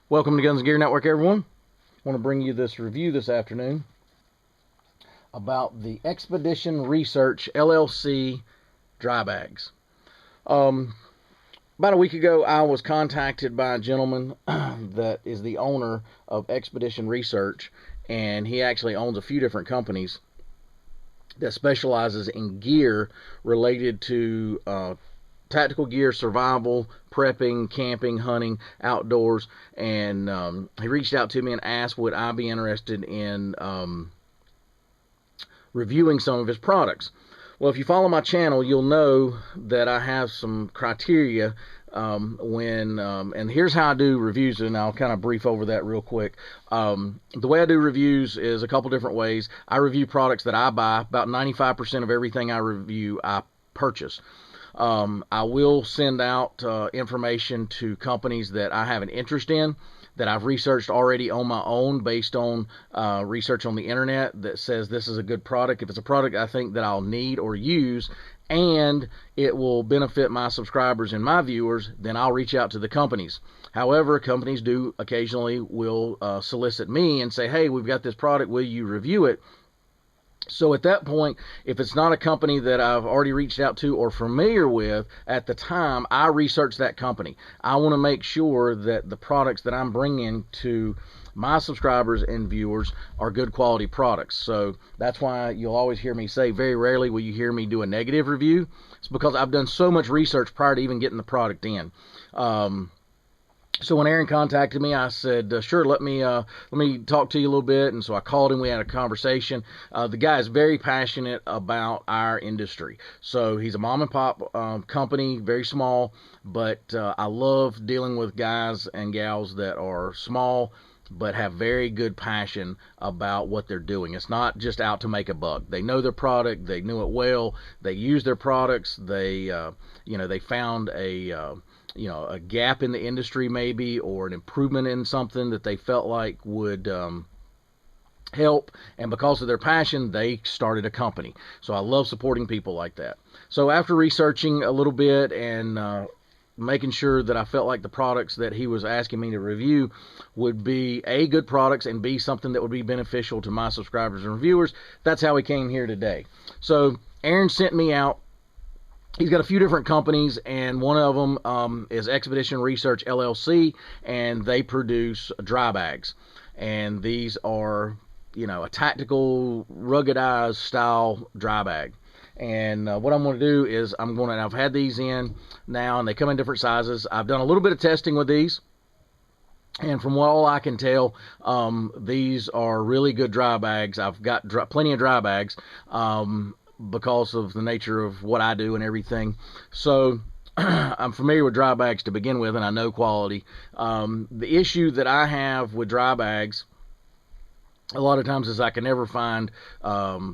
Welcome to Guns and Gear Network, everyone. I want to bring you this review this afternoon about the Expedition Research LLC dry bags. About a week ago, I was contacted by a gentleman that is the owner of Expedition Research, and he actually owns a few different companies that specializes in gear related to tactical gear, survival, prepping, camping, hunting, outdoors, and he reached out to me and asked would I be interested in reviewing some of his products. Well, if you follow my channel, you'll know that I have some criteria and here's how I do reviews, and I'll kind of brief over that real quick. The way I do reviews is a couple different ways. I review products that I buy. About 95% of everything I review, I purchase. I will send out information to companies that I have an interest in, that I've researched already on my own based on research on the internet that says this is a good product. If it's a product I think that I'll need or use and it will benefit my subscribers and my viewers, then I'll reach out to the companies. However, companies do occasionally will solicit me and say, hey, we've got this product, will you review it? So at that point, if it's not a company that I've already reached out to or familiar with at the time, I research that company. I want to make sure that the products that I'm bringing to my subscribers and viewers are good quality products. So that's why you'll always hear me say, very rarely will you hear me do a negative review. It's because I've done so much research prior to even getting the product in. So when Aaron contacted me, I said, sure, let me talk to you a little bit. And so I called him. We had a conversation. The guy is very passionate about our industry. So he's a mom and pop company, very small, but I love dealing with guys and gals that are small but have very good passion about what they're doing. It's not just out to make a buck. They know their product. They knew it well. They use their products. They found a gap in the industry maybe, or an improvement in something that they felt like would help, and because of their passion they started a company. So I love supporting people like that. So after researching a little bit and making sure that I felt like the products that he was asking me to review would be A, good products, and B, something that would be beneficial to my subscribers and reviewers, that's how we came here today. So Aaron sent me out. He's got a few different companies, and one of them is Expedition Research LLC, and they produce dry bags. And these are, a tactical, ruggedized style dry bag. And what I'm going to do is I've had these in now, and they come in different sizes. I've done a little bit of testing with these. And from what all I can tell, these are really good dry bags. I've got plenty of dry bags. Because of the nature of what I do and everything. So I'm familiar with dry bags to begin with, and I know quality. The issue that I have with dry bags a lot of times is I can never find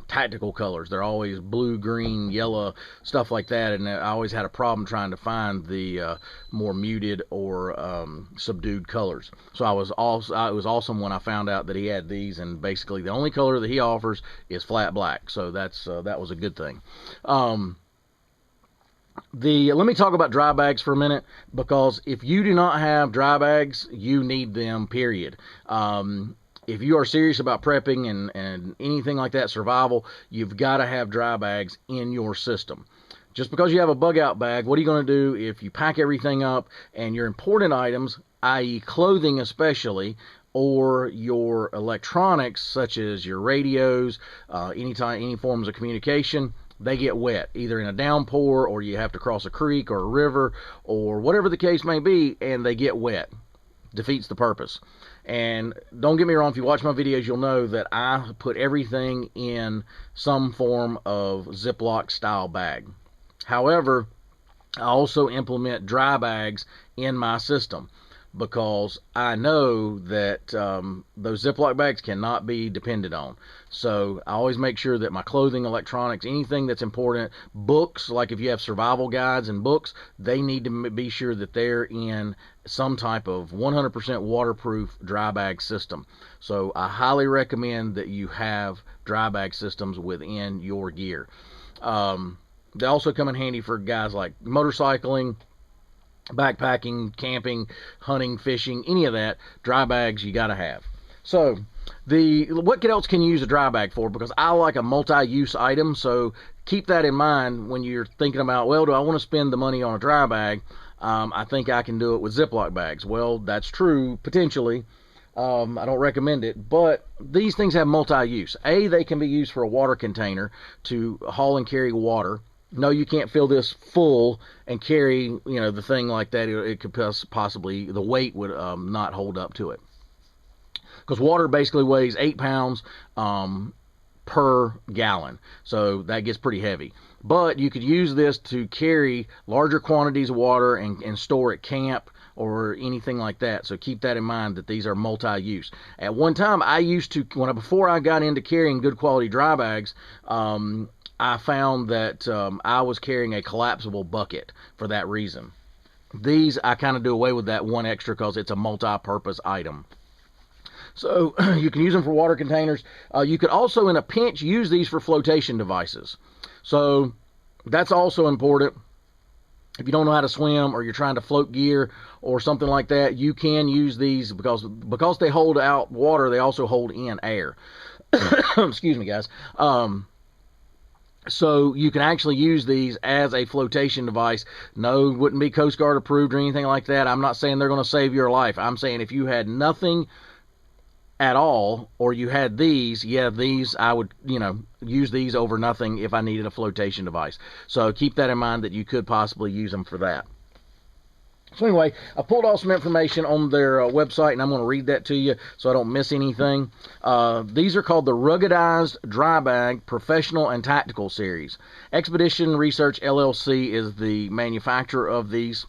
tactical colors. They're always blue, green, yellow, stuff like that, and I always had a problem trying to find the more muted or subdued colors. So it was awesome when I found out that he had these, and basically the only color that he offers is flat black. So that was a good thing. Let me talk about dry bags for a minute, because if you do not have dry bags, you need them, period. If you are serious about prepping and anything like that, survival, you've got to have dry bags in your system. Just because you have a bug out bag, what are you going to do if you pack everything up and your important items, i.e. clothing especially, or your electronics such as your radios, any forms of communication, they get wet, either in a downpour or you have to cross a creek or a river or whatever the case may be, and they get wet. Defeats the purpose. And don't get me wrong, if you watch my videos, you'll know that I put everything in some form of Ziploc style bag. However, I also implement dry bags in my system, because I know that those Ziploc bags cannot be depended on. So I always make sure that my clothing, electronics, anything that's important, books, like if you have survival guides and books, they need to be sure that they're in some type of 100% waterproof dry bag system. So I highly recommend that you have dry bag systems within your gear. They also come in handy for guys like motorcycling, backpacking, camping, hunting, fishing, any of that, dry bags you got to have. So what else can you use a dry bag for? Because I like a multi-use item, so keep that in mind when you're thinking about, well, do I want to spend the money on a dry bag? I think I can do it with Ziploc bags. Well, that's true, potentially. I don't recommend it, but these things have multi-use. They can be used for a water container to haul and carry water. No, you can't fill this full and carry, the thing like that. It could possibly, the weight would not hold up to it. Because water basically weighs 8 pounds per gallon, so that gets pretty heavy. But you could use this to carry larger quantities of water and store at camp or anything like that. So keep that in mind, that these are multi-use. At one time, I used to, before I got into carrying good quality dry bags, I found that I was carrying a collapsible bucket for that reason. These, I kind of do away with that one extra because it's a multi-purpose item. So you can use them for water containers. You could also, in a pinch, use these for flotation devices. So that's also important. If you don't know how to swim, or you're trying to float gear or something like that, you can use these because they hold out water. They also hold in air. Excuse me, guys. So you can actually use these as a flotation device. No, wouldn't be Coast Guard approved or anything like that. I'm not saying they're going to save your life. I'm saying if you had nothing at all, or you had these, these I would, use these over nothing if I needed a flotation device. So keep that in mind, that you could possibly use them for that. So anyway, I pulled off some information on their website, and I'm going to read that to you so I don't miss anything. These are called the Ruggedized Dry Bag Professional and Tactical Series. Expedition Research LLC is the manufacturer of these.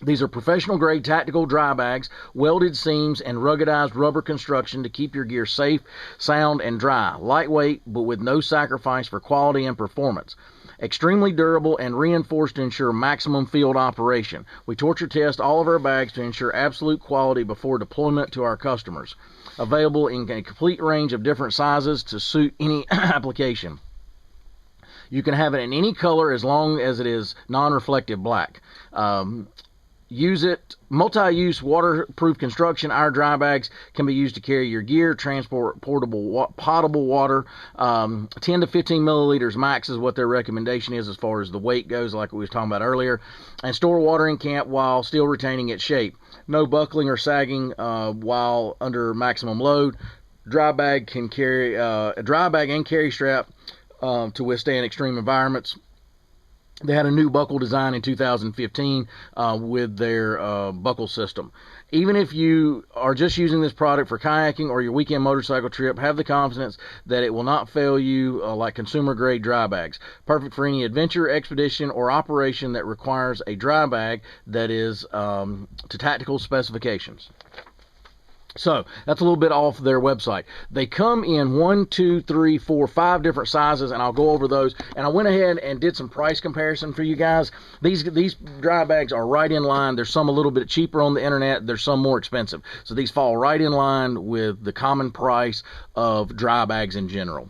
These are professional-grade tactical dry bags, welded seams, and ruggedized rubber construction to keep your gear safe, sound, and dry. Lightweight, but with no sacrifice for quality and performance. Extremely durable and reinforced to ensure maximum field operation. We torture test all of our bags to ensure absolute quality before deployment to our customers. Available in a complete range of different sizes to suit any application. You can have it in any color as long as it is non-reflective black. Use it, multi-use waterproof construction. Our dry bags can be used to carry your gear, transport potable water. 10 to 15 milliliters max is what their recommendation is as far as the weight goes, like we was talking about earlier. And store water in camp while still retaining its shape. No buckling or sagging while under maximum load. Dry bag and carry strap to withstand extreme environments. They had a new buckle design in 2015 with their buckle system. Even if you are just using this product for kayaking or your weekend motorcycle trip, have the confidence that it will not fail you like consumer-grade dry bags. Perfect for any adventure, expedition, or operation that requires a dry bag that is to tactical specifications. So that's a little bit off their website. They come in 1, 2, 3, 4, 5 different sizes, and I'll go over those. And I went ahead and did some price comparison for you guys. These dry bags are right in line. There's some a little bit cheaper on the internet. There's some more expensive. So these fall right in line with the common price of dry bags in general.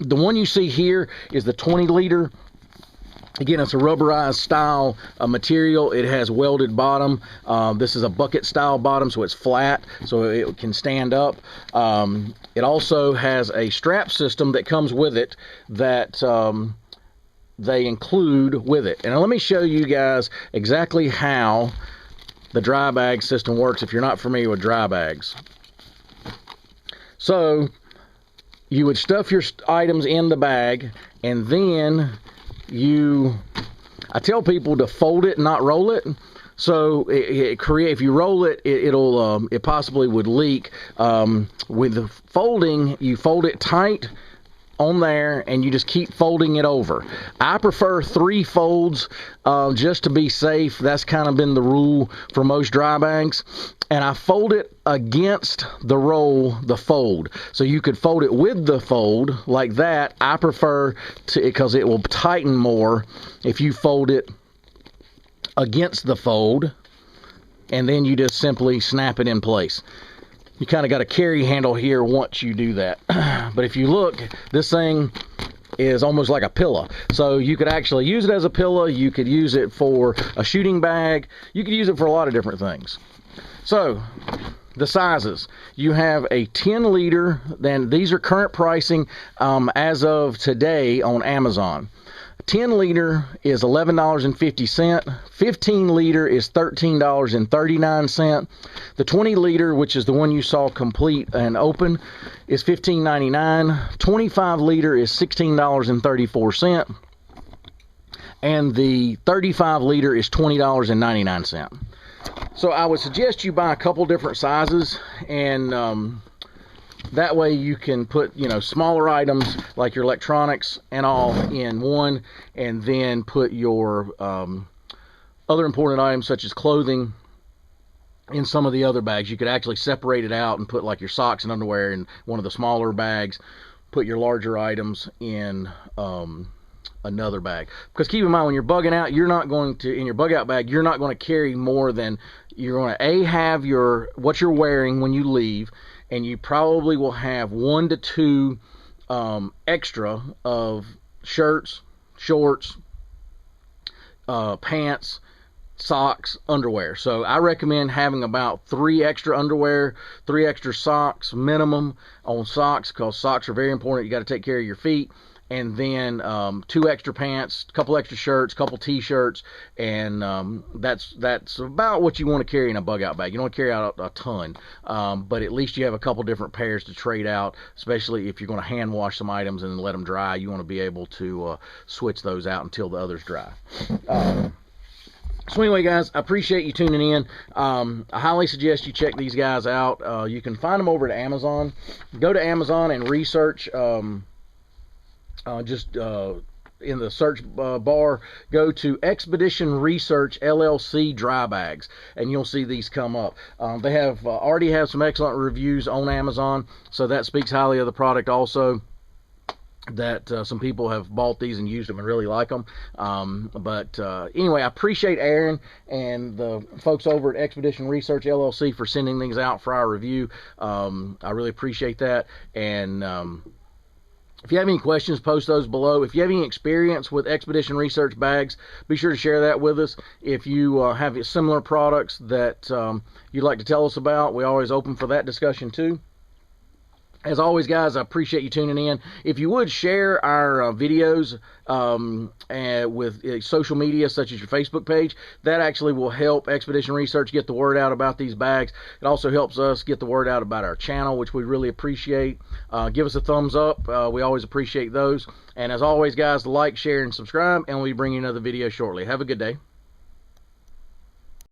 The one you see here is the 20-liter. Again, it's a rubberized style material. It has welded bottom. This is a bucket style bottom, so it's flat, so it can stand up. It also has a strap system that comes with it that they include with it. And let me show you guys exactly how the dry bag system works if you're not familiar with dry bags. So you would stuff your items in the bag, and then I tell people to fold it, not roll it. So if you roll it, it possibly would leak. With the folding, you fold it tight on there, and you just keep folding it over. I prefer 3 folds just to be safe. That's kind of been the rule for most dry bags. And I fold it against the fold. So you could fold it with the fold like that. I prefer to, because it will tighten more if you fold it against the fold, and then you just simply snap it in place. You kind of got a carry handle here once you do that. But if you look, this thing is almost like a pillow. So you could actually use it as a pillow. You could use it for a shooting bag. You could use it for a lot of different things. So the sizes, you have a 10 liter, then these are current pricing as of today on Amazon. 10 liter is $11.50. 15 liter is $13.39. The 20 liter, which is the one you saw complete and open, is $15.99. 25 liter is $16.34. And the 35 liter is $20.99. So I would suggest you buy a couple different sizes, and that way you can put, you know, smaller items like your electronics and all in one, and then put your other important items such as clothing in some of the other bags. You could actually separate it out and put like your socks and underwear in one of the smaller bags, put your larger items in another bag. Because keep in mind, when you're bugging out, you're not going to, in your bug out bag, you're not going to carry more than, you're going to have your, what you're wearing when you leave, and you probably will have 1 to 2 extra of shirts, shorts, pants, socks, underwear. So I recommend having about 3 extra underwear, 3 extra socks minimum on socks, because socks are very important. You got to take care of your feet. And then 2 extra pants, a couple extra shirts, a couple t-shirts, and that's about what you want to carry in a bug out bag. You don't want to carry out a ton, but at least you have a couple different pairs to trade out, especially if you're going to hand wash some items and let them dry. You want to be able to switch those out until the others dry. So anyway, guys, I appreciate you tuning in. I highly suggest you check these guys out. You can find them over at Amazon. Go to Amazon and research. In the search bar, go to Expedition Research LLC dry bags, and you'll see these come up. They have already have some excellent reviews on Amazon, so that speaks highly of the product also, that some people have bought these and used them and really like them. Anyway, I appreciate Aaron and the folks over at Expedition Research LLC for sending these out for our review. I really appreciate that. And if you have any questions, post those below. If you have any experience with Expedition Research bags, be sure to share that with us. If you have similar products that you'd like to tell us about, we're always open for that discussion too. As always, guys, I appreciate you tuning in. If you would share our videos with social media such as your Facebook page, that actually will help Expedition Research get the word out about these bags. It also helps us get the word out about our channel, which we really appreciate. Give us a thumbs up. We always appreciate those. And as always, guys, like, share, and subscribe, and we'll be bringing you another video shortly. Have a good day.